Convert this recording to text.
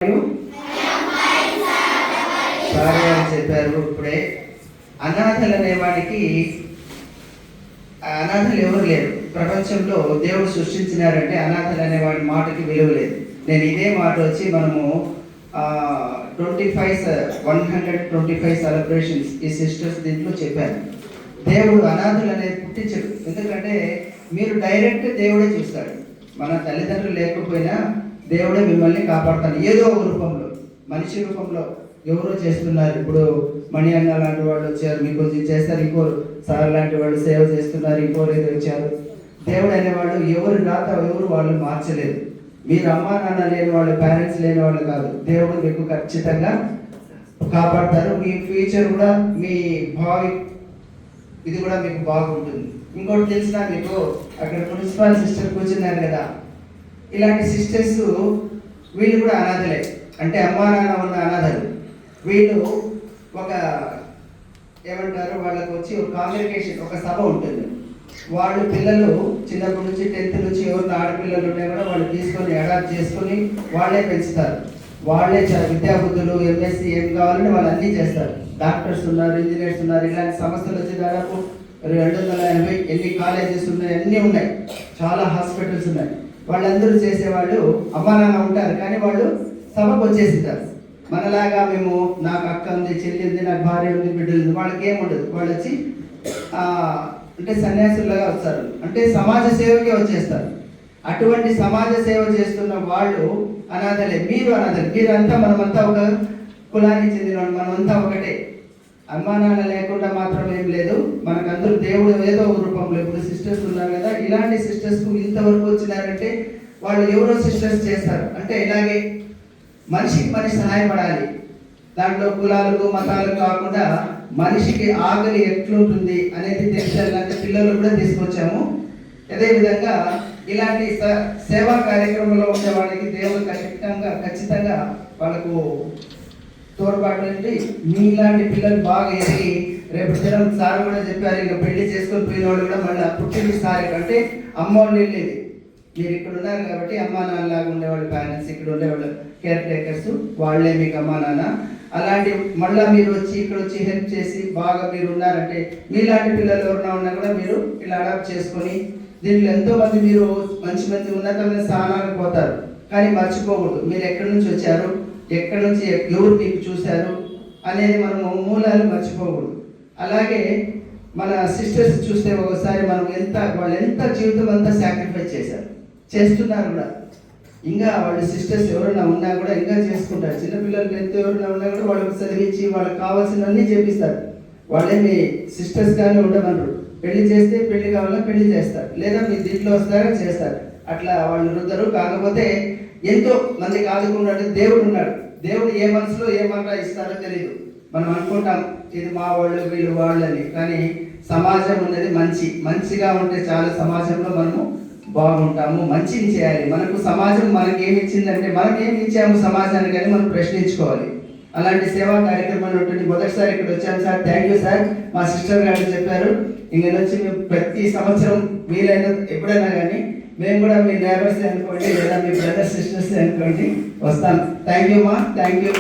Sorry అని చెప్పారు. ఇప్పుడే అనాథలు అనేవాడికి అనాథలు ఎవరు లేరు ప్రపంచంలో. దేవుడు సృష్టించినారంటే అనాథలు అనేవాడి మాటకి విలువ లేదు. నేను ఇదే మాట వచ్చి మనము 125 సెలబ్రేషన్స్ ఈ సిస్టర్స్ దీంట్లో చెప్పాను. దేవుడు అనాథలు అనేది పుట్టించడు. ఎందుకంటే మీరు డైరెక్ట్ దేవుడే చూస్తాడు. మన తల్లిదండ్రులు లేకపోయినా దేవుడే మిమ్మల్ని కాపాడుతాడు. ఏదో ఒక రూపంలో, మనిషి రూపంలో ఎవరో చేస్తున్నారు. ఇప్పుడు మణి అన్న లాంటి వాళ్ళు వచ్చారు, మీకు చేస్తారు. ఇంకోరు సార్ లాంటి వాళ్ళు సేవ చేస్తున్నారు, ఇంకోరు ఏదో వచ్చారు. దేవుడు అనేవాడు ఎవరు రాత ఎవరు వాళ్ళు మార్చలేదు. మీరు అమ్మా నాన్న లేని వాళ్ళు, పేరెంట్స్ లేని వాళ్ళు కాదు. దేవుడు మీకు ఖచ్చితంగా కాపాడతారు. మీ ఫ్యూచర్ కూడా, మీ భావి ఇది కూడా మీకు బాగుంటుంది. ఇంకోటి తెలిసిన మీకు అక్కడ ప్రిన్సిపాల్ సిస్టర్ కూర్చున్నారు కదా, ఇలాంటి సిస్టర్స్ వీళ్ళు కూడా అనాథలే. అంటే అమ్మా నాన్న ఉన్న అనాథలు. వీళ్ళు ఒక ఏమంటారు, వాళ్ళకు వచ్చి ఒక కాంగ్రిగేషన్, ఒక సభ ఉంటుంది. వాళ్ళు పిల్లలు చిన్నప్పటి నుంచి 10th నుంచి ఎవరిని ఆడపిల్లలు ఉంటే కూడా వాళ్ళు తీసుకొని అడాప్ట్ చేసుకొని వాళ్ళే పెంచుతారు. వాళ్ళే విద్యాబుద్ధులు, ఎంఎస్సి ఏం కావాలంటే వాళ్ళు అన్నీ చేస్తారు. డాక్టర్స్ ఉన్నారు, ఇంజనీర్స్ ఉన్నారు. ఇలాంటి సంస్థలు వచ్చి దాదాపు 280 ఎన్ని కాలేజెస్ ఉన్నాయి, అన్నీ ఉన్నాయి, చాలా హాస్పిటల్స్ ఉన్నాయి. వాళ్ళందరూ చేసేవాళ్ళు అమ్మా నాన్న ఉంటారు, కానీ వాళ్ళు సభకు వచ్చేసింటారు. మనలాగా మేము నాకు అక్క ఉంది, చెల్లి ఉంది, నాకు భార్య ఉంది, బిడ్డలు ఉంది, వాళ్ళకి ఏముండదు. వాళ్ళు వచ్చి అంటే సన్యాసులుగా వస్తారు, అంటే సమాజ సేవకే వచ్చేస్తారు. అటువంటి సమాజ సేవ చేస్తున్న వాళ్ళు అనాథలే. మీరు అనాథలు. మీరంతా మనమంతా ఒక కులానికి చెందిన వాళ్ళు, మనమంతా ఒకటే. అమ్మా నాన్న లేకుండా మాత్రం ఏం లేదు. మనకందరూ దేవుడు ఏదో రూపంలో. ఇప్పుడు సిస్టర్స్ ఉన్నారు కదా, ఇలాంటి సిస్టర్స్కు ఇంతవరకు వచ్చినారంటే వాళ్ళు ఎవరో సిస్టర్స్ చేస్తారు. అంటే ఇలాగే మనిషికి మనిషి సహాయపడాలి. దాంట్లో కులాలకు మతాలకు కాకుండా మనిషికి ఆకలి ఎట్లుంటుంది అనేది తెలిసేలాంటి పిల్లలు కూడా తీసుకొచ్చాము. అదేవిధంగా ఇలాంటి సేవా కార్యక్రమంలో ఉండే వాళ్ళకి దేవుడు ఖచ్చితంగా వాళ్ళకు తోడ్పాటు అంటే మీలాంటి పిల్లలు బాగా ఎదిగి రేపు దినం సార్ కూడా చెప్పారు, ఇంకా పెళ్లి చేసుకొని పోయిన వాళ్ళు కూడా మళ్ళీ పుట్టింది సార్. అంటే అమ్మ వాళ్ళు వెళ్ళేది. మీరు ఇక్కడ ఉన్నారు కాబట్టి అమ్మా నాన్నలాగా ఉండేవాళ్ళు పేరెంట్స్, ఇక్కడ ఉండేవాళ్ళు కేర్ టేకర్స్, వాళ్ళే మీకు అమ్మా నాన్న. అలాంటి మళ్ళీ మీరు వచ్చి ఇక్కడ వచ్చి హెల్ప్ చేసి బాగా మీరు ఉన్నారంటే మీలాంటి పిల్లలు ఎవరైనా ఉన్నా కూడా మీరు ఇలా అడాప్ట్ చేసుకొని దీంట్లో ఎంతోమంది మీరు మంచి ఉన్నతమైన స్థానాలకు పోతారు. కానీ మర్చిపోకూడదు మీరు ఎక్కడి నుంచి వచ్చారు, ఎక్కడి నుంచి ఎవరు మీకు చూశారు అనేది మనము మూలాలు మర్చిపోకూడదు. అలాగే మన సిస్టర్స్ చూస్తే ఒకసారి మనం వాళ్ళు ఎంత జీవితం అంతా సాక్రిఫైస్ చేస్తున్నారు కూడా. ఇంకా వాళ్ళ సిస్టర్స్ ఎవరైనా ఉన్నా కూడా ఇంకా చేసుకుంటారు. చిన్నపిల్లలకి ఎంత ఎవరైనా ఉన్నా కూడా వాళ్ళకి చదివించి వాళ్ళకి కావాల్సినవన్నీ చేపిస్తారు. వాళ్ళేమి సిస్టర్స్ కానీ ఉండమన్నారు. పెళ్లి చేస్తే పెళ్లి కావాలన్నా పెళ్లి చేస్తారు, లేదా మీ దీంట్లో వస్తారా చేస్తారు. అట్లా వాళ్ళు రుద్దరు. కాకపోతే ఎంతో మందికి ఆదుకున్నాడు దేవుడు ఉన్నాడు. దేవుడు ఏ మనసులో ఏమన్నా ఇస్తారో తెలియదు. మనం అనుకుంటాం ఇది మా వాళ్ళు వీళ్ళు వాళ్ళు అని. కానీ సమాజం అనేది మంచిగా ఉంటే చాలా సమాజంలో మనము బాగుంటాము. మంచిని చేయాలి. మనకు సమాజం మనకేమి ఇచ్చిందంటే మనకేమి ఇచ్చాము సమాజానికి అని మనం ప్రశ్నించుకోవాలి. అలాంటి సేవా కార్యక్రమాలు ఉంటుంది. మొదటిసారి ఇక్కడ వచ్చాను సార్, థ్యాంక్ యూ సార్. మా సిస్టర్ గారు చెప్పారు ఇంక నుంచి మేము ప్రతి సంవత్సరం వీలైన ఎప్పుడైనా కానీ మేము కూడా మీ నేబర్స్ అనుకోండి, లేదా మీ బ్రదర్స్ సిస్టర్స్ అనుకోండి వస్తాను. థ్యాంక్ యూ మా, థ్యాంక్ యూ.